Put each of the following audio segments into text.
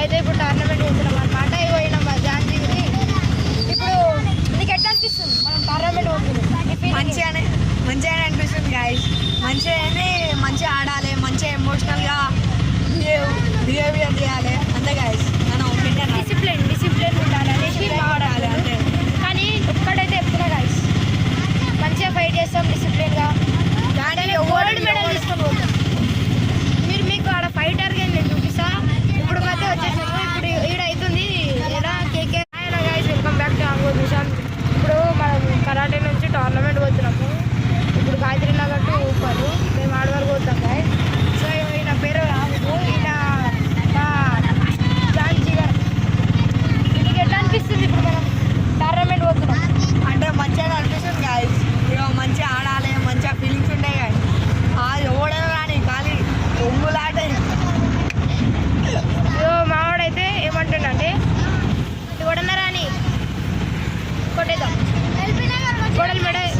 అయితే ఇప్పుడు టోర్నమెంట్ పోతున్నాం అనమాట. పోయినాం జాంజీగిరి. ఇప్పుడు నీకు ఎట్లా అనిపిస్తుంది మనం టోర్నమెంట్ పోతున్నాం? మంచిగానే అనిపిస్తుంది గాయస్. మంచిగా ఆడాలి, మంచిగా ఎమోషనల్గా బిహేవియర్ చేయాలి అంతే గాయస్. మనం డిసిప్లిన్ ఉండాలనేసి ఆడాలి అంతే. కానీ ఒక్కడైతే చెప్తున్నా గాయస్, మంచిగా ఫైట్ చేస్తాం డిసిప్లిన్గా. గోల్డ్ మెడల్ తీసుకొని పోతాం. మీకు ఆడ ఫైటర్గా నేను చూపిస్తా. ఇప్పుడు మధ్య వచ్చేసాము. ఇప్పుడు ఈడ అవుతుంది ఈడ కేకే. Hello guys, welcome back to ఆంగో నిషాన్. ఇప్పుడు మనం కరాటే నుంచి టోర్నమెంట్ పోతున్నాము. ఇప్పుడు గాయత్రి నగర్ టు ఊపారు. మేము ఆడ వరకు పోతాం గాయస్. సో ఈయన పేరు రాము, ఈయన జాన్జీ గారు. మీకు ఎట్లా అనిపిస్తుంది ఇప్పుడు మనం టోర్నమెంట్ పోతున్నాం? అంటే మంచిగా అనిపిస్తుంది గాయస్. ఇక మంచిగా ఆడాలి, మంచిగా ఫీలింగ్స్ ఉంటాయి గాయస్. ఎవడైనా రాని కానీ ఒంగులాట. మావాడైతే ఏమంటుండే, ఎవడన్నా రాని కొట్టేద్దాం. గోల్డ్ మెడల్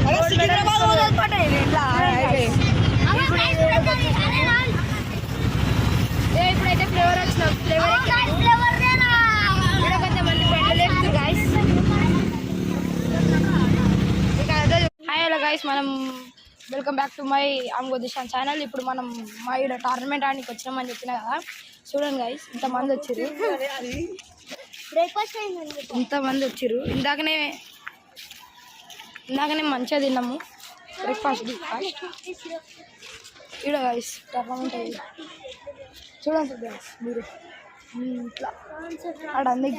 ఇప్పుడైతే ఫ్లేవర్ వచ్చినాం. ఫ్లేవర్ కొంతమంది బండ్లు లేపుతారు గాయస్. హాయ్ హలో గాయస్, మనం వెల్కమ్ బ్యాక్ టు మై ఆంగో దిశాన్ ఛానల్. ఇప్పుడు మనం మా ఈడ టోర్నమెంట్ ఆడికి వచ్చినామని చెప్పినా కదా. చూడండి గాయస్, ఇంతమంది వచ్చారు. ఇంతమంది వచ్చారు. ఇందాకనే మంచిగా తిన్నాము బ్రేక్ఫాస్ట్. ఈడ గాయస్ టోర్నమెంట్ అయ్యి చూడండి గాయస్ మీరు. ఇట్లా ఆడ అన్ని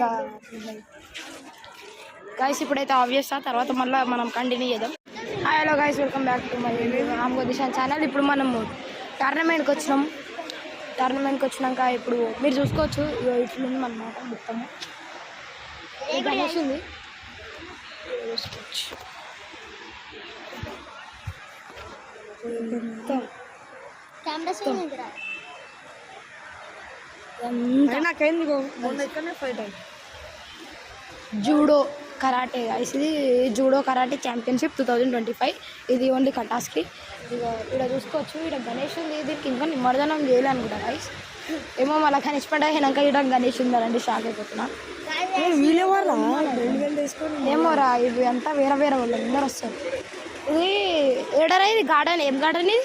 గాయస్. ఇప్పుడైతే ఆబ్వియస్ తర్వాత మళ్ళీ మనం కంటిన్యూ చేద్దాం. Hi hello guys, welcome back to my ఆంగో దిశాన్ ఛానల్. ఇప్పుడు మనము టోర్నమెంట్కి వచ్చినాం. టోర్నమెంట్కి వచ్చినాక ఇప్పుడు మీరు చూసుకోవచ్చు ఇట్లుంది అన్నమాట. మొత్తము గణేష్ ఉంది చూసుకోవచ్చు. Judo karate guys. ఇది జూడో కరాటే ఛాంపియన్షిప్ 2025. ఇది ఓన్లీ కటాస్కి. ఇక్కడ చూసుకోవచ్చు. ఇక్కడ గణేష్ ఉంది. దీనికి ఇంకా నిమజ్జనం చేయాలి అనుకుంటా గైస్. ఏమో మళ్ళీ గణేష్ పండుగ అయినాక ఇక్కడ గణేష్ ఉండాలండి. షాక్ అయిపోతున్నా. ఏమోరా, ఇవి అంతా వేరే వాళ్ళు అందరు వస్తారు. ఇది ఏడరా, ఇది గార్డెన్. ఏం గార్డెన్ ఇది?